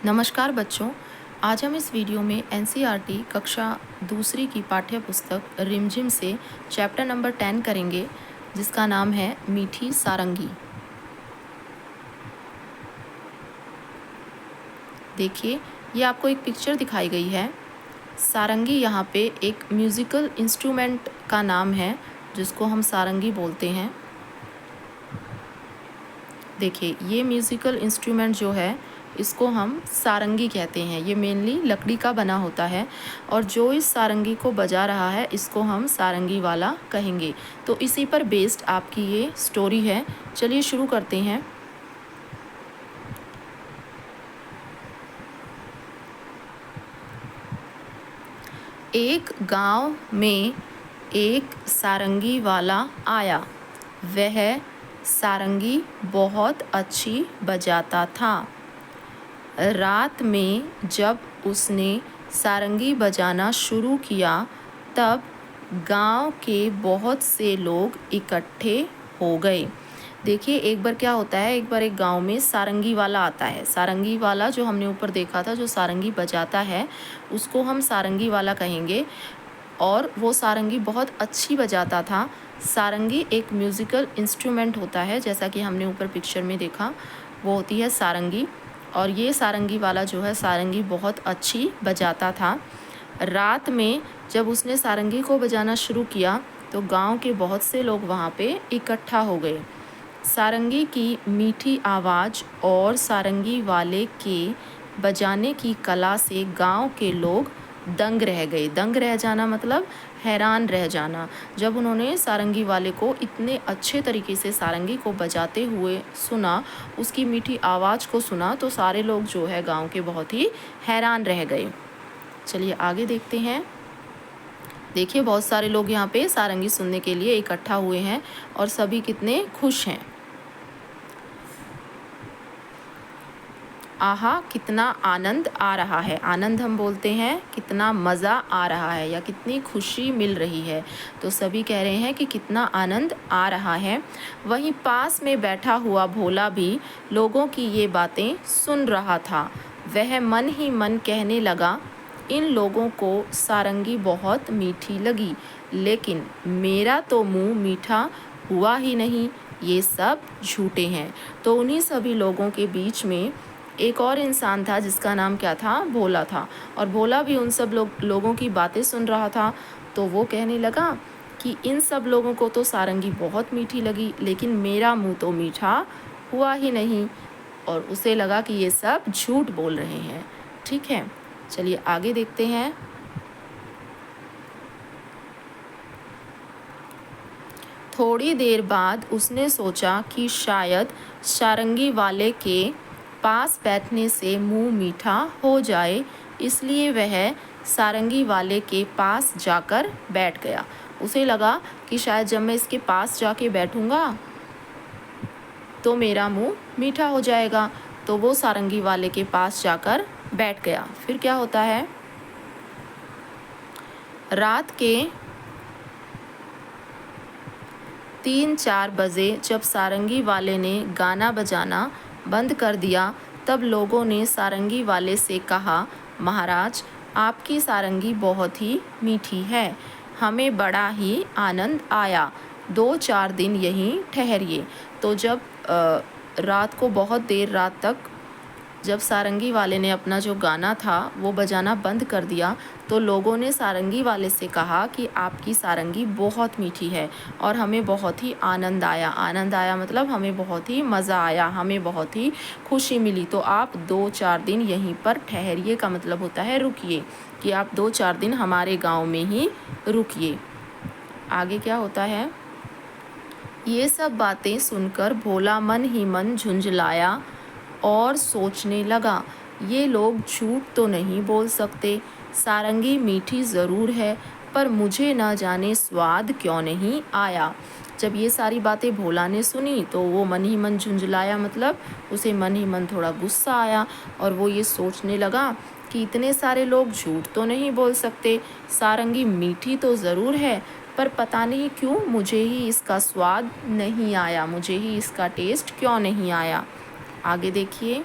नमस्कार बच्चों। आज हम इस वीडियो में एनसीईआरटी कक्षा दूसरी की पाठ्य पुस्तक रिमझिम से चैप्टर नंबर 10 करेंगे, जिसका नाम है मीठी सारंगी। देखिए, ये आपको एक पिक्चर दिखाई गई है। सारंगी यहाँ पे एक म्यूज़िकल इंस्ट्रूमेंट का नाम है, जिसको हम सारंगी बोलते हैं। देखिए, ये म्यूज़िकल इंस्ट्रूमेंट जो है इसको हम सारंगी कहते हैं। ये मेनली लकड़ी का बना होता है और जो इस सारंगी को बजा रहा है इसको हम सारंगी वाला कहेंगे। तो इसी पर बेस्ड आपकी ये स्टोरी है। चलिए शुरू करते हैं। एक गांव में एक सारंगी वाला आया। वह सारंगी बहुत अच्छी बजाता था। रात में जब उसने सारंगी बजाना शुरू किया तब गांव के बहुत से लोग इकट्ठे हो गए। देखिए, एक बार क्या होता है, एक बार एक गांव में सारंगी वाला आता है। सारंगी वाला जो हमने ऊपर देखा था, जो सारंगी बजाता है उसको हम सारंगी वाला कहेंगे। और वो सारंगी बहुत अच्छी बजाता था। सारंगी एक म्यूज़िकल इंस्ट्रूमेंट होता है, जैसा कि हमने ऊपर पिक्चर में देखा, वो होती है सारंगी। और ये सारंगी वाला जो है सारंगी बहुत अच्छी बजाता था। रात में जब उसने सारंगी को बजाना शुरू किया तो गांव के बहुत से लोग वहाँ पे इकट्ठा हो गए। सारंगी की मीठी आवाज़ और सारंगी वाले के बजाने की कला से गांव के लोग दंग रह गए। दंग रह जाना मतलब हैरान रह जाना। जब उन्होंने सारंगी वाले को इतने अच्छे तरीके से सारंगी को बजाते हुए सुना, उसकी मीठी आवाज़ को सुना, तो सारे लोग जो है गांव के बहुत ही हैरान रह गए। चलिए आगे देखते हैं। देखिए, बहुत सारे लोग यहाँ पे सारंगी सुनने के लिए इकट्ठा हुए हैं और सभी कितने खुश हैं। आहा, कितना आनंद आ रहा है। आनंद हम बोलते हैं कितना मज़ा आ रहा है या कितनी खुशी मिल रही है। तो सभी कह रहे हैं कि कितना आनंद आ रहा है। वहीं पास में बैठा हुआ भोला भी लोगों की ये बातें सुन रहा था। वह मन ही मन कहने लगा, इन लोगों को सारंगी बहुत मीठी लगी, लेकिन मेरा तो मुंह मीठा हुआ ही नहीं। ये सब झूठे हैं। तो उन्हीं सभी लोगों के बीच में एक और इंसान था जिसका नाम क्या था, भोला था। और भोला भी उन सब लोगों की बातें सुन रहा था। तो वो कहने लगा कि इन सब लोगों को तो सारंगी बहुत मीठी लगी, लेकिन मेरा मुंह तो मीठा हुआ ही नहीं। और उसे लगा कि ये सब झूठ बोल रहे हैं। ठीक है, चलिए आगे देखते हैं। थोड़ी देर बाद उसने सोचा कि शायद सारंगी वाले के पास बैठने से मुंह मीठा हो जाए, इसलिए वह सारंगी वाले के पास जाकर बैठ गया। उसे लगा कि शायद जब मैं इसके पास जाके बैठूंगा तो मेरा मुंह मीठा हो जाएगा। तो वो सारंगी वाले के पास जाकर बैठ गया। फिर क्या होता है, रात के 3-4 बजे जब सारंगी वाले ने गाना बजाना बंद कर दिया, तब लोगों ने सारंगी वाले से कहा, महाराज, आपकी सारंगी बहुत ही मीठी है, हमें बड़ा ही आनंद आया, 2-4 दिन यहीं ठहरिए। तो जब रात को बहुत देर रात तक जब सारंगी वाले ने अपना जो गाना था वो बजाना बंद कर दिया, तो लोगों ने सारंगी वाले से कहा कि आपकी सारंगी बहुत मीठी है और हमें बहुत ही आनंद आया। आनंद आया मतलब हमें बहुत ही मज़ा आया, हमें बहुत ही खुशी मिली। तो आप 2-4 दिन यहीं पर ठहरिए का मतलब होता है रुकिए, कि आप 2-4 दिन हमारे गाँव में ही रुकिए। आगे क्या होता है, ये सब बातें सुनकर भोला मन ही मन झुंझलाया और सोचने लगा, ये लोग झूठ तो नहीं बोल सकते, सारंगी मीठी ज़रूर है, पर मुझे न जाने स्वाद क्यों नहीं आया। जब ये सारी बातें भोला ने सुनी तो वो मन ही मन झुंझलाया, मतलब उसे मन ही मन थोड़ा गुस्सा आया और वो ये सोचने लगा कि इतने सारे लोग झूठ तो नहीं बोल सकते, सारंगी मीठी तो ज़रूर है, पर पता नहीं क्यों मुझे ही इसका स्वाद नहीं आया, मुझे ही इसका टेस्ट क्यों नहीं आया। आगे देखिए।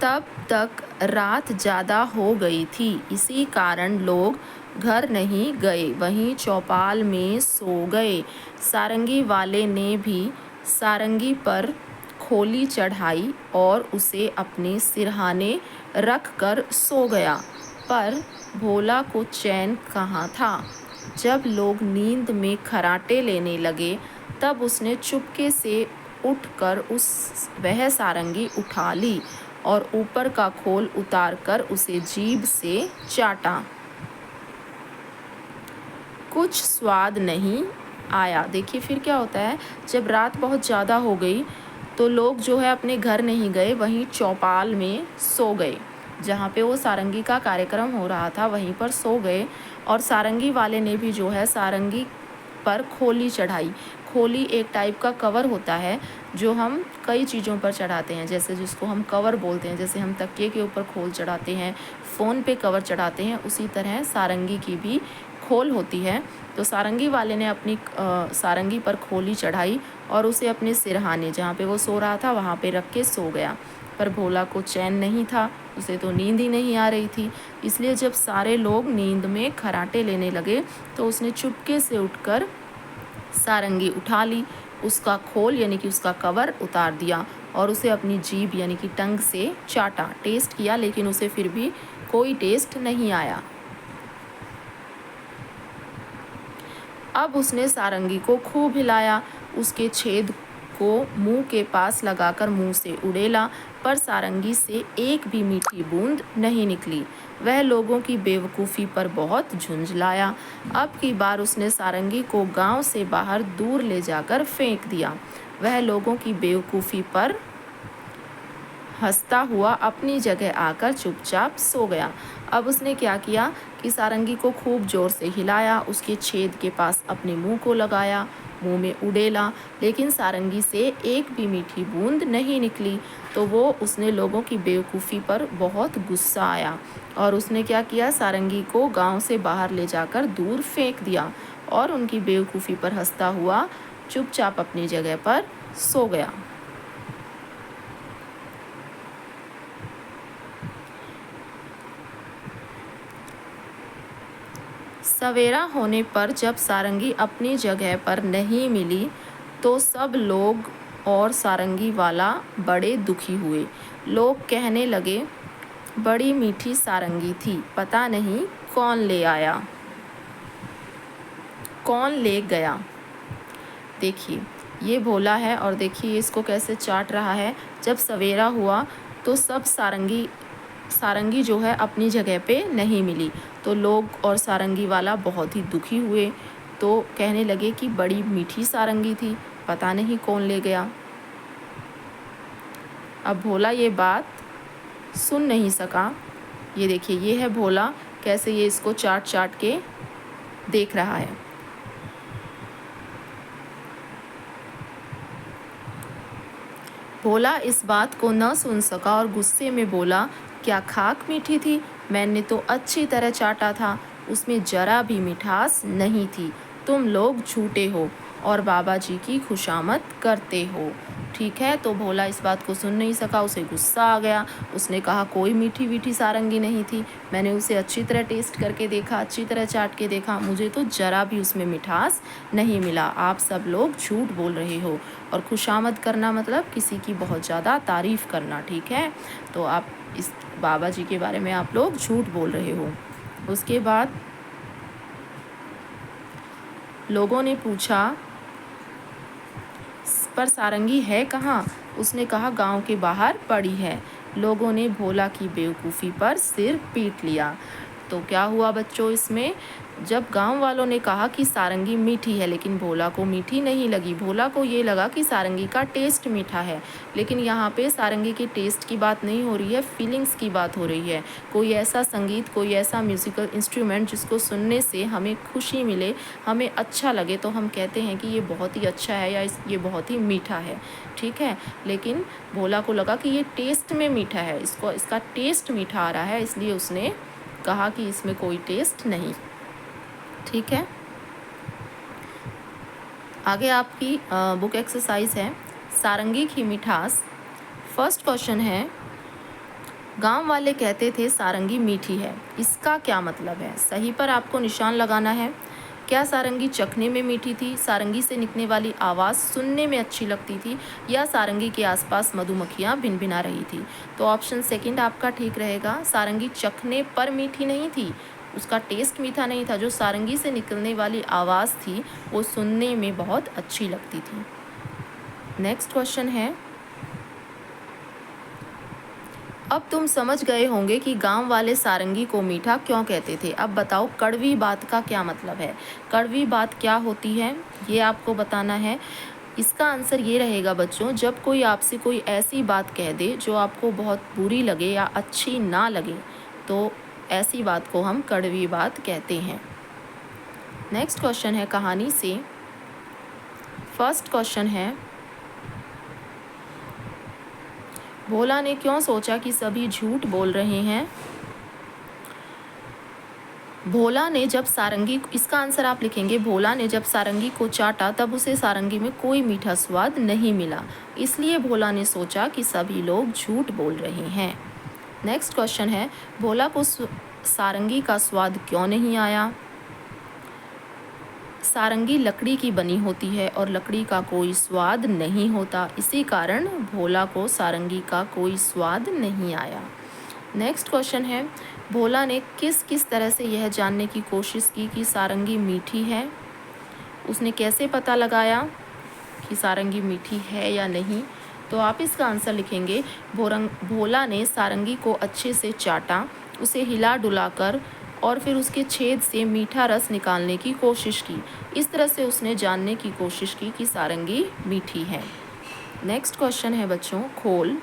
तब तक रात ज़्यादा हो गई थी, इसी कारण लोग घर नहीं गए, वहीं चौपाल में सो गए। सारंगी वाले ने भी सारंगी पर खोली चढ़ाई और उसे अपने सिरहाने रख कर सो गया। पर भोला को चैन कहाँ था। जब लोग नींद में खर्राटे लेने लगे तब उसने चुपके से उठकर वह सारंगी उठा ली और ऊपर का खोल उतारकर उसे जीभ से चाटा। कुछ स्वाद नहीं आया। देखिए फिर क्या होता है, जब रात बहुत ज़्यादा हो गई तो लोग जो है अपने घर नहीं गए, वहीं चौपाल में सो गए। जहाँ पे वो सारंगी का कार्यक्रम हो रहा था वहीं पर सो गए। और सारंगी वाले ने भी जो है सारंगी पर खोली चढ़ाई। खोली एक टाइप का कवर होता है जो हम कई चीज़ों पर चढ़ाते हैं, जैसे जिसको हम कवर बोलते हैं। जैसे हम तकिए के ऊपर खोल चढ़ाते हैं, फ़ोन पे कवर चढ़ाते हैं, उसी तरह सारंगी की भी खोल होती है। तो सारंगी वाले ने अपनी सारंगी पर खोली चढ़ाई और उसे अपने सिरहाने, जहाँ पे वो सो रहा था वहाँ पे रख के सो गया। पर भोला को चैन नहीं था, उसे तो नींद ही नहीं आ रही थी। इसलिए जब सारे लोग नींद में खर्राटे लेने लगे तो उसने चुपके से उठकर सारंगी उठा ली, उसका खोल यानी कि उसका कवर उतार दिया और उसे अपनी जीभ यानी कि टंग से चाटा। टेस्ट किया लेकिन उसे फिर भी कोई टेस्ट नहीं आया। अब उसने सारंगी को खूब हिलाया, उसके छेद को मुंह के पास लगाकर मुंह से उड़ेला, पर सारंगी से एक भी मीठी बूंद नहीं निकली। वह लोगों की बेवकूफ़ी पर बहुत झुंझलाया। अब की बार उसने सारंगी को गांव से बाहर दूर ले जाकर फेंक दिया। वह लोगों की बेवकूफ़ी पर हंसता हुआ अपनी जगह आकर चुपचाप सो गया। अब उसने क्या किया कि सारंगी को खूब ज़ोर से हिलाया, उसके छेद के पास अपने मुंह को लगाया, मुंह में उड़ेला, लेकिन सारंगी से एक भी मीठी बूंद नहीं निकली। तो उसने लोगों की बेवकूफ़ी पर बहुत गुस्सा आया और उसने क्या किया, सारंगी को गांव से बाहर ले जाकर दूर फेंक दिया और उनकी बेवकूफ़ी पर हंसता हुआ चुपचाप अपनी जगह पर सो गया। सवेरा होने पर जब सारंगी अपनी जगह पर नहीं मिली तो सब लोग और सारंगी वाला बड़े दुखी हुए। लोग कहने लगे, बड़ी मीठी सारंगी थी, पता नहीं कौन ले आया, कौन ले गया। देखिए ये भोला है और देखिए इसको कैसे चाट रहा है। जब सवेरा हुआ तो सब सारंगी जो है अपनी जगह पे नहीं मिली तो लोग और सारंगी वाला बहुत ही दुखी हुए। तो कहने लगे कि बड़ी मीठी सारंगी थी, पता नहीं कौन ले गया। अब भोला ये बात सुन नहीं सका। ये देखिए ये है भोला, कैसे ये इसको चाट चाट के देख रहा है। भोला इस बात को न सुन सका और गुस्से में बोला, क्या खाक मीठी थी? मैंने तो अच्छी तरह चाटा था, उसमें जरा भी मिठास नहीं थी। तुम लोग झूठे हो और बाबा जी की खुशामद करते हो। ठीक है, तो भोला इस बात को सुन नहीं सका, उसे गुस्सा आ गया। उसने कहा, कोई मीठी मीठी सारंगी नहीं थी, मैंने उसे अच्छी तरह टेस्ट करके देखा, अच्छी तरह चाट के देखा, मुझे तो ज़रा भी उसमें मिठास नहीं मिला। आप सब लोग झूठ बोल रहे हो। और खुशामद करना मतलब किसी की बहुत ज़्यादा तारीफ़ करना। ठीक है, तो आप इस बाबा जी के बारे में आप लोग झूठ बोल रहे हो। उसके बाद लोगों ने पूछा, पर सारंगी है कहाँ? उसने कहा, गांव के बाहर पड़ी है। लोगों ने भोला की बेवकूफ़ी पर सिर पीट लिया। तो क्या हुआ बच्चों, इसमें जब गांव वालों ने कहा कि सारंगी मीठी है लेकिन भोला को मीठी नहीं लगी, भोला को ये लगा कि सारंगी का टेस्ट मीठा है। लेकिन यहाँ पे सारंगी के टेस्ट की बात नहीं हो रही है, फीलिंग्स की बात हो रही है। कोई ऐसा संगीत, कोई ऐसा म्यूज़िकल इंस्ट्रूमेंट जिसको सुनने से हमें खुशी मिले, हमें अच्छा लगे, तो हम कहते हैं कि ये बहुत ही अच्छा है या ये बहुत ही मीठा है। ठीक है, लेकिन भोला को लगा कि ये टेस्ट में मीठा है, इसका टेस्ट मीठा आ रहा है, इसलिए उसने कहा कि इसमें कोई टेस्ट नहीं। ठीक है, आगे आपकी बुक एक्सरसाइज है सारंगी की मिठास। फर्स्ट क्वेश्चन है, गांव वाले कहते थे सारंगी मीठी है, इसका क्या मतलब है? सही पर आपको निशान लगाना है। क्या सारंगी चखने में मीठी थी, सारंगी से निकलने वाली आवाज़ सुनने में अच्छी लगती थी, या सारंगी के आसपास मधुमक्खियाँ भिनभिना रही थी? तो ऑप्शन सेकंड आपका ठीक रहेगा। सारंगी चखने पर मीठी नहीं थी, उसका टेस्ट मीठा नहीं था, जो सारंगी से निकलने वाली आवाज़ थी वो सुनने में बहुत अच्छी लगती थी। नेक्स्ट क्वेश्चन है, अब तुम समझ गए होंगे कि गांव वाले सारंगी को मीठा क्यों कहते थे। अब बताओ कड़वी बात का क्या मतलब है? कड़वी बात क्या होती है ये आपको बताना है। इसका आंसर ये रहेगा बच्चों, जब कोई आपसे कोई ऐसी बात कह दे जो आपको बहुत बुरी लगे या अच्छी ना लगे, तो ऐसी बात को हम कड़वी बात कहते हैं। नेक्स्ट क्वेश्चन है कहानी से। फर्स्ट क्वेश्चन है, भोला ने क्यों सोचा कि सभी झूठ बोल रहे हैं? भोला ने जब सारंगी, इसका आंसर आप लिखेंगे, भोला ने जब सारंगी को चाटा तब उसे सारंगी में कोई मीठा स्वाद नहीं मिला, इसलिए भोला ने सोचा कि सभी लोग झूठ बोल रहे हैं। नेक्स्ट क्वेश्चन है, भोला को सारंगी का स्वाद क्यों नहीं आया? सारंगी लकड़ी की बनी होती है और लकड़ी का कोई स्वाद नहीं होता, इसी कारण भोला को सारंगी का कोई स्वाद नहीं आया। नेक्स्ट क्वेश्चन है, भोला ने किस किस तरह से यह जानने की कोशिश की कि सारंगी मीठी है? उसने कैसे पता लगाया कि सारंगी मीठी है या नहीं? तो आप इसका आंसर लिखेंगे, भोला ने सारंगी को अच्छे से चाटा, उसे हिला डुलाकर और फिर उसके छेद से मीठा रस निकालने की कोशिश की। इस तरह से उसने जानने की कोशिश की कि सारंगी मीठी है। नेक्स्ट क्वेश्चन है बच्चों, खोल।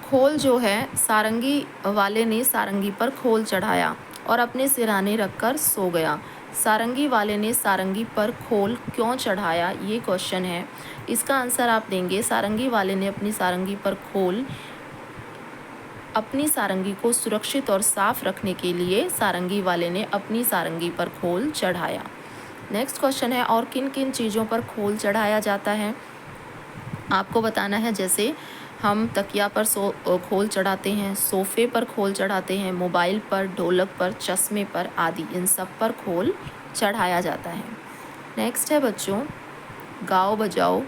खोल जो है, सारंगी वाले ने सारंगी पर खोल चढ़ाया और अपने सिरहाने रखकर सो गया। सारंगी वाले ने सारंगी पर खोल क्यों चढ़ाया, ये क्वेश्चन है। इसका आंसर आप देंगे, सारंगी वाले ने अपनी सारंगी पर खोल, अपनी सारंगी को सुरक्षित और साफ रखने के लिए सारंगी वाले ने अपनी सारंगी पर खोल चढ़ाया। नेक्स्ट क्वेश्चन है, और किन किन चीज़ों पर खोल चढ़ाया जाता है? आपको बताना है, जैसे हम तकिया पर खोल चढ़ाते हैं, सोफ़े पर खोल चढ़ाते हैं, मोबाइल पर, ढोलक पर, चश्मे पर आदि, इन सब पर खोल चढ़ाया जाता है। नेक्स्ट है बच्चों, गाओ बजाओ।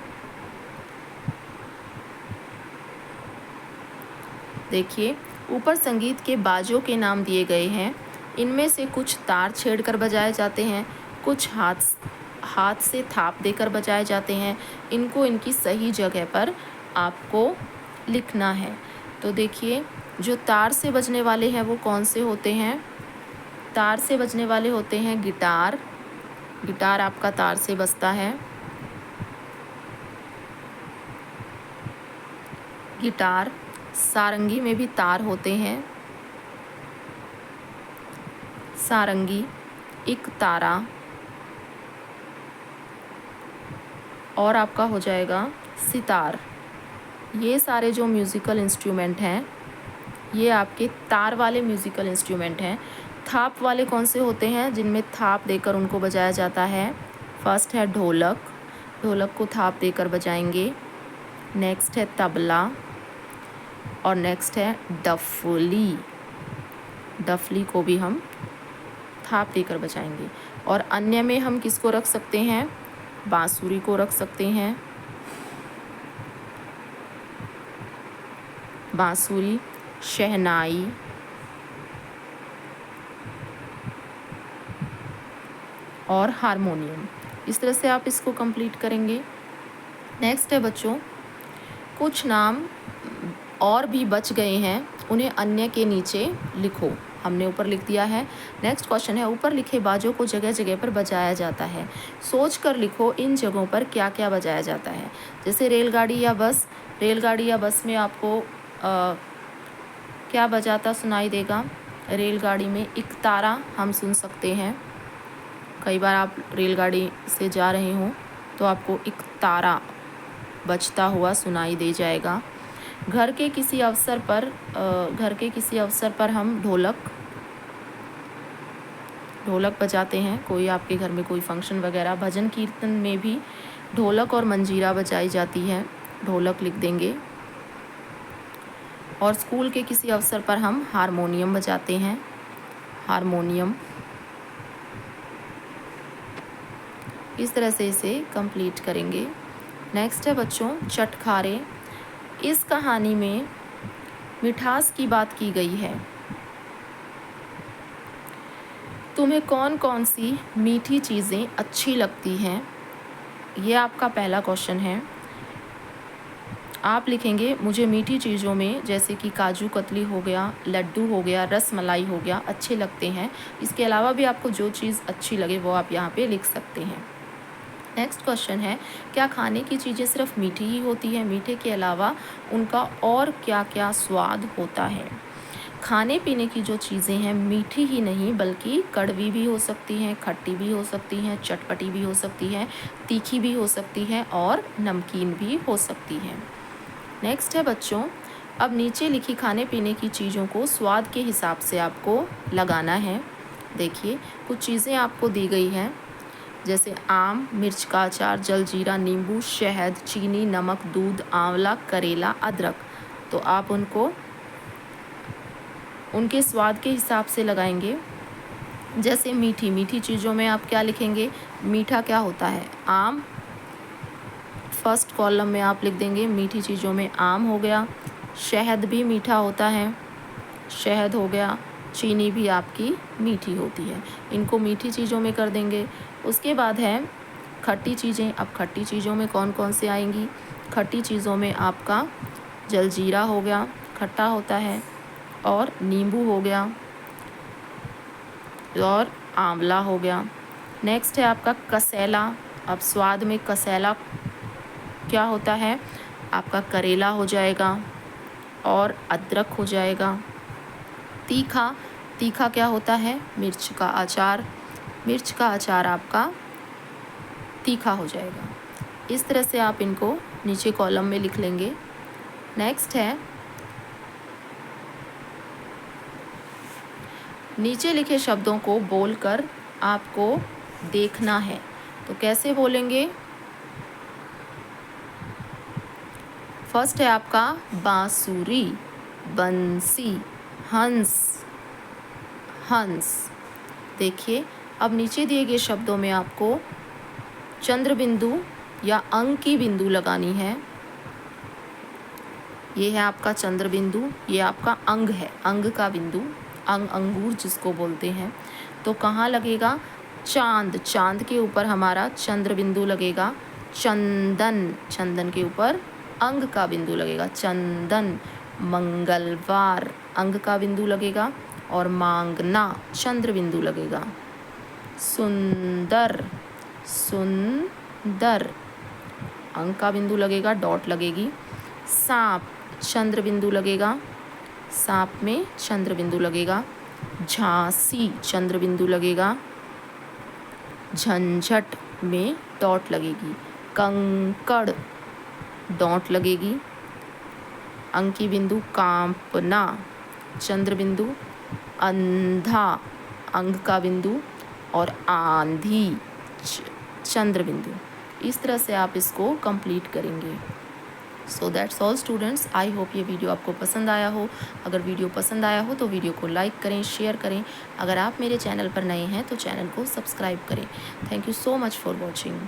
देखिए ऊपर संगीत के बाजों के नाम दिए गए हैं, इनमें से कुछ तार छेड़कर बजाए जाते हैं, कुछ हाथ से थाप देकर बजाए जाते हैं। इनको इनकी सही जगह पर आपको लिखना है। तो देखिए, जो तार से बजने वाले हैं वो कौन से होते हैं? तार से बजने वाले होते हैं गिटार, गिटार आपका तार से बजता है। गिटार, सारंगी में भी तार होते हैं, सारंगी, एक तारा, और आपका हो जाएगा सितार। ये सारे जो म्यूज़िकल इंस्ट्रूमेंट हैं ये आपके तार वाले म्यूज़िकल इंस्ट्रूमेंट हैं। थाप वाले कौन से होते हैं जिनमें थाप देकर उनको बजाया जाता है? फर्स्ट है ढोलक, ढोलक को थाप देकर बजाएंगे। नेक्स्ट है तबला और नेक्स्ट है डफली, डफली को भी हम थाप देकर बजाएंगे। और अन्य में हम किसको रख सकते हैं? बांसुरी को रख सकते हैं, बांसुरी, शहनाई और हारमोनियम। इस तरह से आप इसको कंप्लीट करेंगे। नेक्स्ट है बच्चों, कुछ नाम और भी बच गए हैं, उन्हें अन्य के नीचे लिखो। हमने ऊपर लिख दिया है। नेक्स्ट क्वेश्चन है, ऊपर लिखे बाजों को जगह जगह पर बजाया जाता है, सोच कर लिखो इन जगहों पर क्या क्या बजाया जाता है। जैसे रेलगाड़ी या बस, रेलगाड़ी या बस में आपको क्या बजाता सुनाई देगा? रेलगाड़ी में एक तारा हम सुन सकते हैं। कई बार आप रेलगाड़ी से जा रहे हो तो आपको एक तारा बजता हुआ सुनाई दे जाएगा। घर के किसी अवसर पर हम ढोलक बजाते हैं। कोई आपके घर में कोई फंक्शन वगैरह, भजन कीर्तन में भी ढोलक और मंजीरा बजाई जाती है, ढोलक लिख देंगे। और स्कूल के किसी अवसर पर हम हारमोनियम बजाते हैं, हारमोनियम। इस तरह से इसे कंप्लीट करेंगे। नेक्स्ट है बच्चों चटखारे। इस कहानी में मिठास की बात की गई है। तुम्हें कौन कौन सी मीठी चीज़ें अच्छी लगती हैं? ये आपका पहला क्वेश्चन है। आप लिखेंगे मुझे मीठी चीज़ों में जैसे कि काजू कतली हो गया, लड्डू हो गया, रस मलाई हो गया अच्छे लगते हैं। इसके अलावा भी आपको जो चीज़ अच्छी लगे वो आप यहाँ पे लिख सकते हैं। नेक्स्ट क्वेश्चन है क्या खाने की चीज़ें सिर्फ मीठी ही होती है? मीठे के अलावा उनका और क्या क्या स्वाद होता है? खाने पीने की जो चीज़ें हैं मीठी ही नहीं बल्कि कड़वी भी हो सकती हैं, खट्टी भी हो सकती हैं, चटपटी भी हो सकती है, तीखी भी हो सकती है और नमकीन भी हो सकती हैं। नेक्स्ट है बच्चों अब नीचे लिखी खाने पीने की चीज़ों को स्वाद के हिसाब से आपको लगाना है। देखिए कुछ चीज़ें आपको दी गई हैं जैसे आम, मिर्च का अचार, जलजीरा, नींबू, शहद, चीनी, नमक, दूध, आंवला, करेला, अदरक। तो आप उनको उनके स्वाद के हिसाब से लगाएंगे। जैसे मीठी चीज़ों में आप क्या लिखेंगे? मीठा क्या होता है? आम। फर्स्ट कॉलम में आप लिख देंगे मीठी चीज़ों में आम हो गया। शहद भी मीठा होता है, शहद हो गया। चीनी भी आपकी मीठी होती है, इनको मीठी चीज़ों में कर देंगे। उसके बाद है खट्टी चीज़ें। अब खट्टी चीज़ों में कौन कौन से आएंगी? खट्टी चीज़ों में आपका जलजीरा हो गया, खट्टा होता है, और नींबू हो गया और आंवला हो गया। नेक्स्ट है आपका कसेला। अब स्वाद में कसेला क्या होता है? आपका करेला हो जाएगा और अदरक हो जाएगा। तीखा क्या होता है? मिर्च का अचार। मिर्च का अचार आपका तीखा हो जाएगा। इस तरह से आप इनको नीचे कॉलम में लिख लेंगे। नेक्स्ट है नीचे लिखे शब्दों को बोलकर आपको देखना है। तो कैसे बोलेंगे? फर्स्ट है आपका बांसुरी, बंसी, हंस, हंस। देखिए अब नीचे दिए गए शब्दों में आपको चंद्र बिंदु या अंक की बिंदु लगानी है। ये है आपका चंद्र बिंदु, ये आपका अंग है, अंग का बिंदु, अंग अंगूर जिसको बोलते हैं। तो कहाँ लगेगा? चांद, चांद के ऊपर हमारा चंद्र बिंदु लगेगा। चंदन, चंदन के ऊपर अंग का बिंदु लगेगा, चंदन। मंगलवार अंग का बिंदु लगेगा और मांगना चंद्र बिंदु लगेगा। सुंदर, सुंदर अंग का बिंदु लगेगा, डॉट लगेगी। सांप चंद्र बिंदु लगेगा, सांप में चंद्र बिंदु लगेगा। झांसी चंद्र बिंदु लगेगा, झंझट में डॉट लगेगी। कंकड़ डॉट लगेगी। अंक की बिंदु कांपना चंद्र बिंदु, अंधा अंग का बिंदु और आंधी चंद्र बिंदु। इस तरह से आप इसको कंप्लीट करेंगे। So that's all students, I hope ये वीडियो आपको पसंद आया हो। अगर वीडियो पसंद आया हो तो वीडियो को लाइक करें, शेयर करें। अगर आप मेरे चैनल पर नए हैं तो चैनल को सब्सक्राइब करें। Thank you so much for watching.